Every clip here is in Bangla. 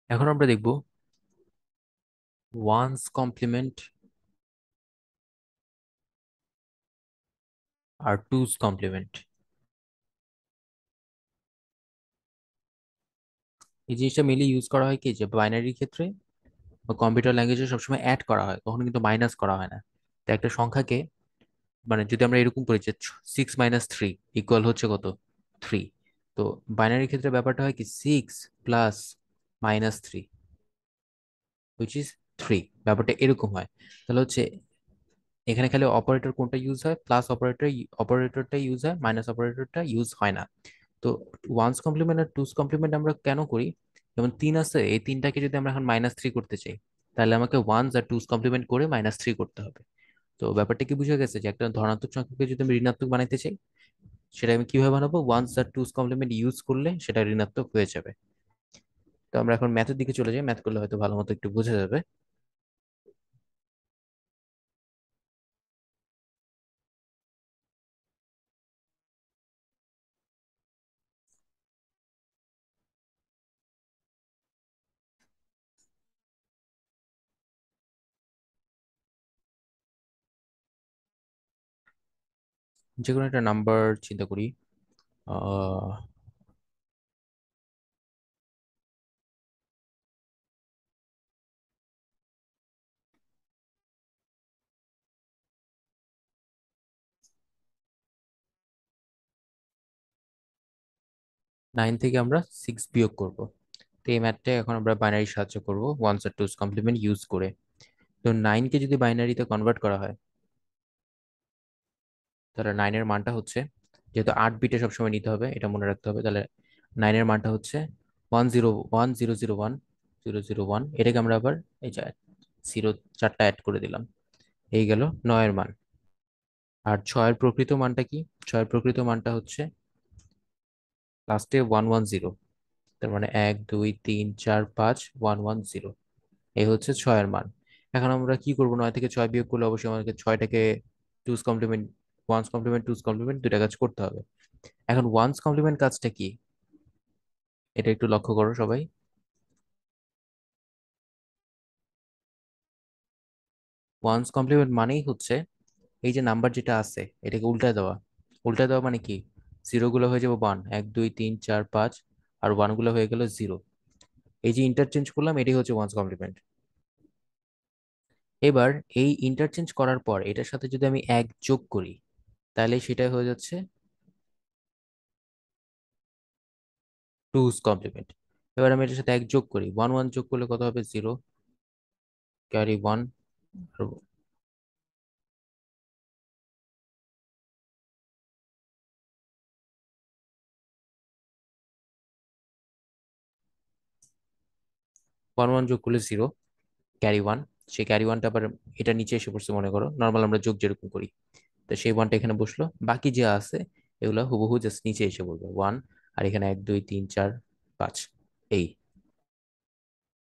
এখন আমরা দেখব ওয়ান্স কমপ্লিমেন্ট আর টুস কমপ্লিমেন্ট। এই জিনিসটা মেনলি ইউজ করা হয় কি, যে বাইনারির ক্ষেত্রে বা কম্পিউটার ল্যাঙ্গুয়েজে সবসময় অ্যাড করা হয়, কখনো কিন্তু মাইনাস করা হয় না। তো একটা সংখ্যাকে, মানে যদি আমরা এরকম করি যে 6 - 3 ইকুয়াল হচ্ছে কত, 3। তো বাইনারির ক্ষেত্রে ব্যাপারটা হয় কি, 6 + -3 হুইচ ইজ 3। ব্যাপারটা এরকম হয়। তাহলে হচ্ছে এখানে খালি অপারেটর কোনটা ইউজ হয়, প্লাস অপারেটরটা ইউজ হয়, মাইনাস অপারেটরটা ইউজ হয় না। তো ওয়ান্স কমপ্লিমেন্ট আর টুস কমপ্লিমেন্ট আমরা কেন করি? যেমন 3 আছে, এই তিনটাকে যদি আমরা এখন -3 করতে চাই, তাহলে আমাকে ওয়ান্স আর টুস কমপ্লিমেন্ট করে -3 করতে হবে। তো ব্যাপারটা কি বুঝে গেছে, যে একটা ধনাত্মক সংখ্যাকে যদি আমি ঋণাত্মক বানাইতে চাই, সেটা আমি কিভাবে বানাবো? ওয়ান্স আর টুস কমপ্লিমেন্ট ইউজ করলে সেটা ঋণাত্মক হয়ে যাবে। তো আমরা এখন ম্যাথের দিকে চলে যাই, ম্যাথ করলে হয়তো ভালো মতো একটু বোঝা যাবে। যে কোনো একটা নাম্বার চিন্তা করি। 9 থেকে আমরা 6 বিয়োগ করব। তো এই ম্যাথটা এখন আমরা বাইনারি সাহায্য করব, ওয়ান্স আর টুস কমপ্লিমেন্ট ইউজ করে। তো 9 কে যদি বাইনারিতে কনভার্ট করা হয়, তাহলে 9 এর মানটা হচ্ছে, যেহেতু 8 বিটে সবসময় নিতে হবে, এটা মনে রাখতে হবে, তাহলে 9 এর মানটা হচ্ছে 10100010001। এটাকে আমরা আবার এই যে জিরো, চারটা অ্যাড করে দিলাম, এই গেল 9 এর মান। আর 6 এর প্রকৃত মানটা কি? 6 এর প্রকৃত মানটা হচ্ছে লাস্টে 110। তার মানে 1 2 3 4 5 110। এই হচ্ছে 6 এর মান। এখন আমরা কি করবো? 9 থেকে 6 বিয়োগ করলে অবশ্যই আমাদেরকে 6টাকে two's complement, one's complement, two's complement দুইটা কাজ করতে হবে। এখন ওয়ান্স কমপ্লিমেন্ট কাজটা কি, এটা একটু লক্ষ্য করো সবাই। ওয়ান্স কমপ্লিমেন্ট মানেই হচ্ছে এই যে নাম্বার যেটা আছে এটাকে উল্টায় দেওয়া। উল্টায় দেওয়া মানে কি, জিরো গুলো হয়ে যাবে 1, 1 2 3 4 5, আর ওয়ান গুলো হয়ে গেল 0। এই যে ইন্টারচেঞ্জ করলাম, এটাই হচ্ছে ওয়ান্স কমপ্লিমেন্ট। এবার এই ইন্টারচেঞ্জ করার পর এটার সাথে যদি আমি এক যোগ করি, তাহলে সেটাই হয়ে যাচ্ছে টুস কমপ্লিমেন্ট। এবার আমি এটার সাথে এক যোগ করি, 1 1 যোগ করলে কত হবে? 0, ক্যারি 1। ওয়ান ওয়ান যোগ করলে 0, ক্যারি 1। সেই ক্যারি ওয়ানটা আবার এটা নিচে এসে পড়ছে, মনে করো নর্মাল আমরা যোগ যেরকম করি। তো সেই ওয়ানটা এখানে বসলো, বাকি যে আছে এগুলো হুবহু জাস্ট নিচে এসে পড়বে 1। আর এখানে 1 2 3 4 5, এই।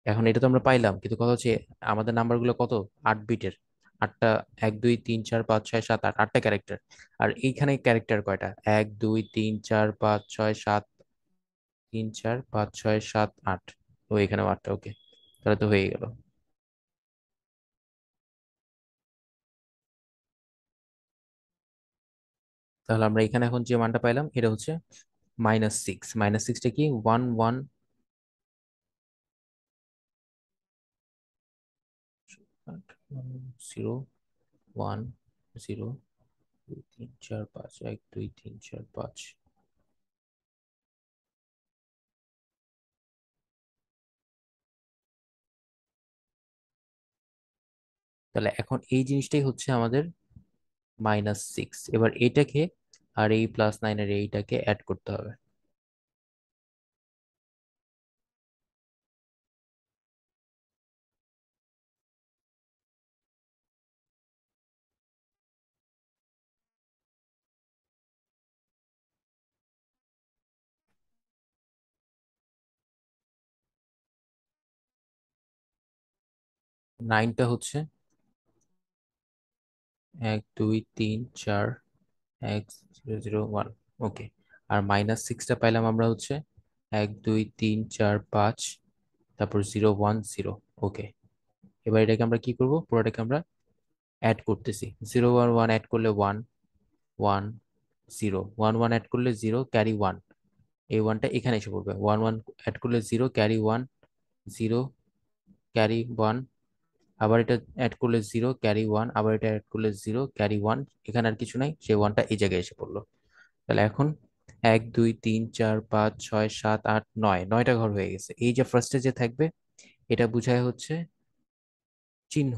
এখন এটা তো আমরা পাইলাম, কিন্তু কথা হচ্ছে আমাদের নাম্বারগুলো কত, 8 বিটের। আটটা, 1 2 3 4 5 6 7 8, আটটা ক্যারেক্টার। আর এইখানে ক্যারেক্টার কয়টা? 1 2 3 4 5 6 7 3 4 5 6 7 8। ও এখানে 8টা, ওকে। তাহলে তো হয়ে গেল। তাহলে আমরা এখানে এখন যে মানটা পাইলাম এটা হচ্ছে -6। -6টা কি? 1 1 0 1 0 2 3 4 5, 1 2 3 4 5। তাহলে এখন এই জিনিসটাই হচ্ছে আমাদের -6। এবার এইটাকে আর এই +9 এর এইটাকে অ্যাড করতে হবে। 9টা হচ্ছে 1 2 3 4 1 0 0 1, ওকে। আর -6টা পাইলাম আমরা হচ্ছে 1 2 3 4 5 তারপর 0 1 0। ওকে, এবার এটাকে আমরা কি করব, পুরোটাকে আমরা অ্যাড করতেছি। 0 1 1 অ্যাড করলে 1 1 0, 1 1 অ্যাড করলে 0 ক্যারি 1, এই ওয়ানটা এখানে এসে পড়বে। 1 1 অ্যাড করলে 0 ক্যারি 1, 0 ক্যারি 1, আবার এটা অ্যাড করলে 0 ক্যারি 1, আবার এটা অ্যাড করলে 0 ক্যারি 1, এখানে আর কিছু নাই, সেই ওয়ানটা এই জায়গায় এসে পড়লো। তাহলে এখন 1 2 3 4 5 6 7 8 9, 9টা ঘর হয়ে গেছে। এই যে ফার্স্টে যে থাকবে এটা বুঝায় হচ্ছে চিহ্ন।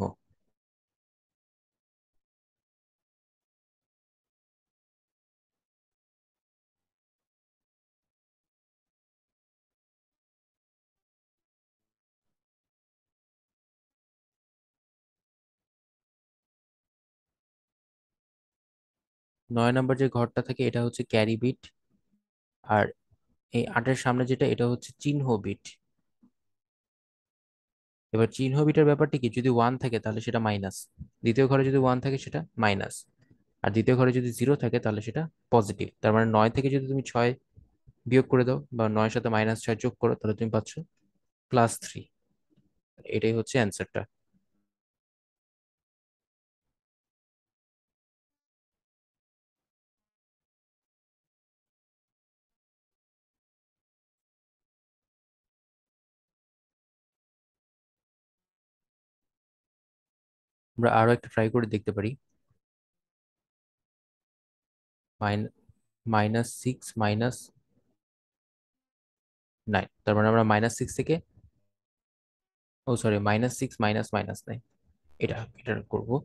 9 নম্বর যে ঘরটা থাকে এটা হচ্ছে ক্যারি বিট, আর এই 8-এর সামনে যেটা এটা হচ্ছে চিহ্ন বিট। এবার চিহ্ন বিটের ব্যাপারটা কি, যদি ওয়ান থাকে তাহলে সেটা মাইনাস, দ্বিতীয় ঘরে যদি ওয়ান থাকে সেটা মাইনাস, আর দ্বিতীয় ঘরে যদি 0 থাকে তাহলে সেটা পজিটিভ। তার মানে 9 থেকে যদি তুমি 6 বিয়োগ করে দাও বা 9-এর সাথে -6 যোগ করো তাহলে তুমি পাচ্ছ +3। এটাই হচ্ছে অ্যান্সারটা। আমরা আরো একটা ট্রাই করে দেখতে পারি। -6 - 9, তার মানে আমরা -6 থেকে, ও সরি, -6 -9, এটা এটা করবো।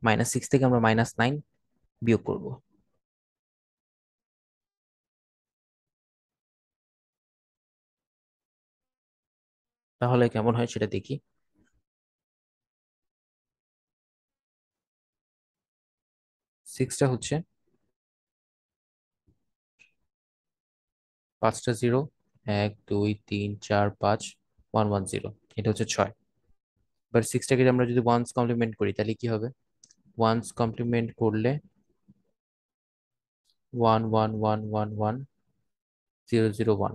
-6 থেকে আমরা -9 বিয়োগ করব। তাহলে কেমন হয় সেটা দেখি। 6টা হচ্ছে 5টা 0, 1 2 3 4 5 1 1 0, এটা হচ্ছে 6। এবার 6টাকে আমরা যদি ওয়ান্স কমপ্লিমেন্ট করি তাহলে কি হবে, ওয়ান্স কমপ্লিমেন্ট করলে 1 1 1 1 1 0 0 1,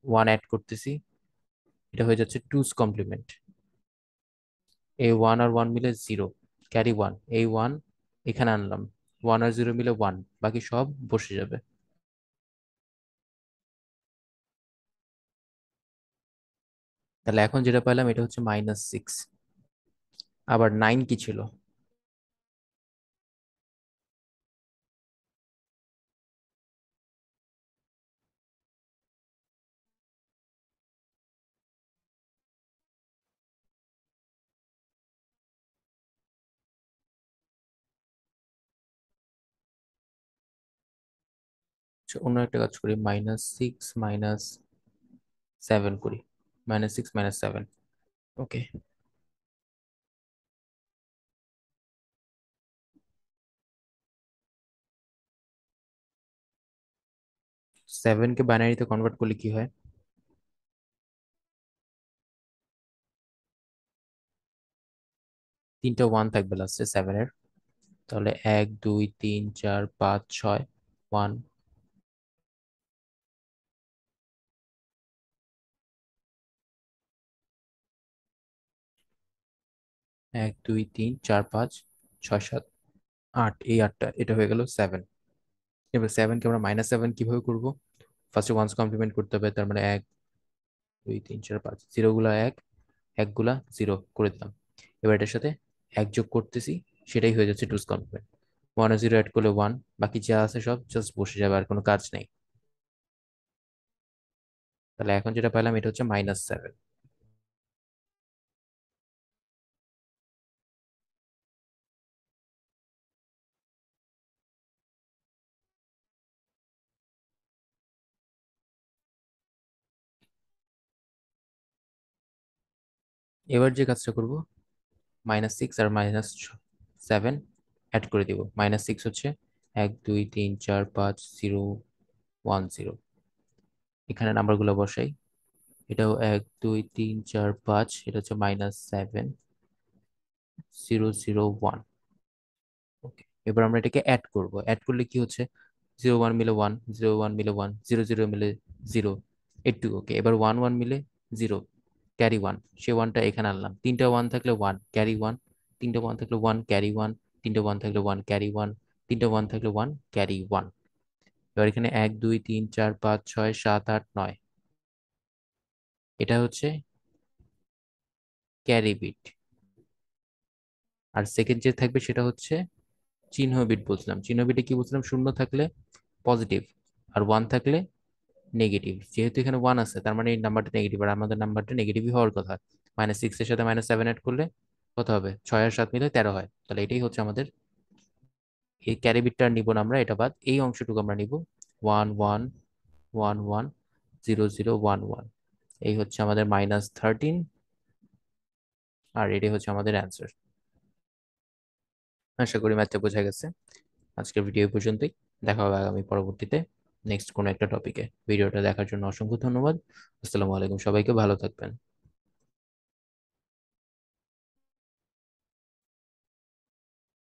1 অ্যাড করতেছি, এটা হয়ে যাচ্ছে টুস কমপ্লিমেন্ট। এই 1 আর 1 মিলে 0 ক্যারি 1, এই 1 এখানে আনলাম, 1 আর 0 মিলে 1, বাকি সব বসে যাবে। তাহলে এখন যেটা পেলাম এটা হচ্ছে -6। আবার 9 কি ছিল, আচ্ছা, অন্য একটা কাজ করি, -6 - 7 করি, -6 - 7। ওকে, 7কে বাইনারিতে কনভার্ট করলে কি হয়, 3টা 1 থাকবে লাস্টে 7-এর। তাহলে 1 2 3 4 5 6 1, 1 2 3 4 5 6 7 8, এই 8টা, এটা হয়ে গেল 7। এবার 7কে আমরা -7 কিভাবে করবো, ফার্স্টে ওয়ান্স কমপ্লিমেন্ট করতে হবে, তার মানে 1 2 3 4 5, জিরো গুলা 1, 1 গুলা 0 করে দিলাম। এবার এটার সাথে 1 যোগ করতেছি, সেটাই হয়ে যাচ্ছে টুস কমপ্লিমেন্ট। 1 আর 0 অ্যাড করলে 1, বাকি যা আছে সব জাস্ট বসে যাবে, আর কোনো কাজ নেই। তাহলে এখন যেটা পেলাম এটা হচ্ছে -7। এবার যে কাজটা করব, -6 আর -7 অ্যাড করে দিব। -6 হচ্ছে 1 2 3 4 5 0 1 0, এখানে নাম্বারগুলো বসাই। এটাও 1 2 3 4 5, এটা হচ্ছে -7 0 0 1। ওকে, এবার আমরা এটাকে অ্যাড করব। অ্যাড করলে কি হচ্ছে, 0 1 মিলে 1, 0 1 মিলে 1, 0 0 মিলে 0, 2। ওকে, এবার 1 1 মিলে 0, ক্যারি ওয়ান, সে ওয়ানটা এখানে আনলাম, তিনটা ওয়ান থাকলে ওয়ান ক্যারি ওয়ান, তিনটা ওয়ান থাকলে ওয়ান ক্যারি ওয়ান, তিনটা ওয়ান থাকলে ওয়ান ক্যারি ওয়ান, তিনটা ওয়ান থাকলে ওয়ান ক্যারি ওয়ান। এবার এখানে 1 2 3 4 5 6 7 8 9, এটা হচ্ছে ক্যারি বিট। আর সেকেন্ড যে থাকবে সেটা হচ্ছে চিহ্ন বিট। বলছিলাম চিহ্ন বিটে কি বলছিলাম, শূন্য থাকলে পজিটিভ আর ওয়ান থাকলে নেগেটিভ। যেহেতু এখানে ওয়ান আছে তার মানে এই নাম্বারটা নেগেটিভ, আর আমাদের নাম্বারটা নেগেটিভই হওয়ার কথা। -6 এর সাথে -7 অ্যাড করলে কত হবে, 6 আর 7 মিলে 13 হয়। তাহলে এটাই হচ্ছে আমাদের, এই ক্যারি বিটটা নিব না আমরা, এটা বাদ, এই অংশটুকু আমরা নিব 11110011। এই হচ্ছে আমাদের -13, আর এটাই হচ্ছে আমাদের অ্যান্সার। আশা করি ম্যাথটা বোঝা গেছে। আজকের ভিডিও এই পর্যন্তই, দেখা হবে আগামী পরবর্তীতে নেক্সট কোনো একটা টপিকে। ভিডিওটা দেখার জন্য অসংখ্য ধন্যবাদ। আসসালামু আলাইকুম, সবাইকে ভালো থাকবেন।